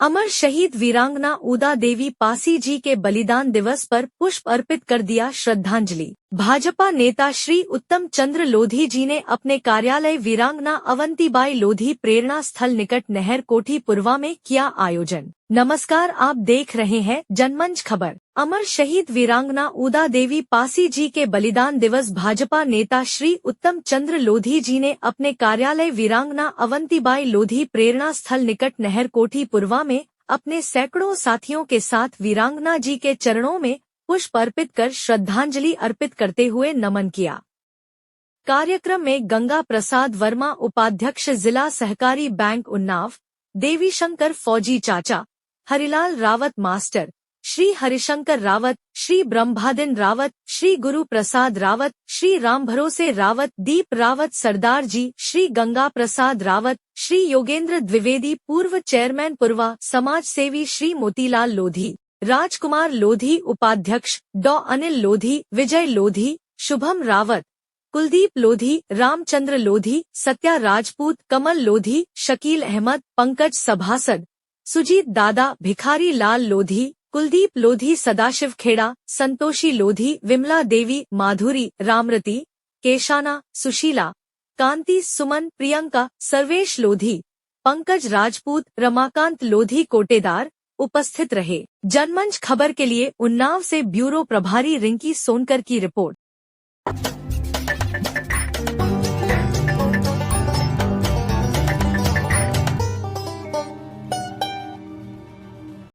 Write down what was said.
अमर शहीद वीरांगना उदा देवी पासी जी के बलिदान दिवस पर पुष्प अर्पित कर दिया श्रद्धांजलि। भाजपा नेता श्री उत्तम चंद्र लोधी जी ने अपने कार्यालय वीरांगना अवंतीबाई लोधी प्रेरणा स्थल निकट नहर कोठी पुरवा में किया आयोजन। नमस्कार, आप देख रहे हैं जनमंच खबर। अमर शहीद वीरांगना उदा देवी पासी जी के बलिदान दिवस भाजपा नेता श्री उत्तम चंद्र लोधी जी ने अपने कार्यालय वीरांगना अवंतीबाई लोधी प्रेरणा स्थल निकट नहर कोठी पुरवा में अपने सैकड़ों साथियों के साथ वीरांगना जी के चरणों में पुष्प अर्पित कर श्रद्धांजलि अर्पित करते हुए नमन किया। कार्यक्रम में गंगा प्रसाद वर्मा उपाध्यक्ष जिला सहकारी बैंक उन्नाव, देवीशंकर फौजी चाचा, हरिलाल रावत मास्टर, श्री हरिशंकर रावत, श्री ब्रह्मादिन रावत, श्री गुरु प्रसाद रावत, श्री राम भरोसे रावत, दीप रावत सरदार जी, श्री गंगा प्रसाद रावत, श्री योगेंद्र द्विवेदी पूर्व चेयरमैन पुरवा, समाज सेवी श्री मोतीलाल लोधी, राजकुमार लोधी उपाध्यक्ष, डॉ अनिल लोधी, विजय लोधी, शुभम रावत, कुलदीप लोधी, रामचंद्र लोधी, सत्या राजपूत, कमल लोधी, शकील अहमद, पंकज सभासद, सुजीत दादा, भिखारी लाल लोधी, कुलदीप लोधी, सदाशिव खेड़ा, संतोषी लोधी, विमला देवी, माधुरी, रामरती, केशाना, सुशीला, कांति, सुमन, प्रियंका, सर्वेश लोधी, पंकज राजपूत, रमाकांत लोधी कोटेदार उपस्थित रहे। जनमंच खबर के लिए उन्नाव से ब्यूरो प्रभारी रिंकी सोनकर की रिपोर्ट।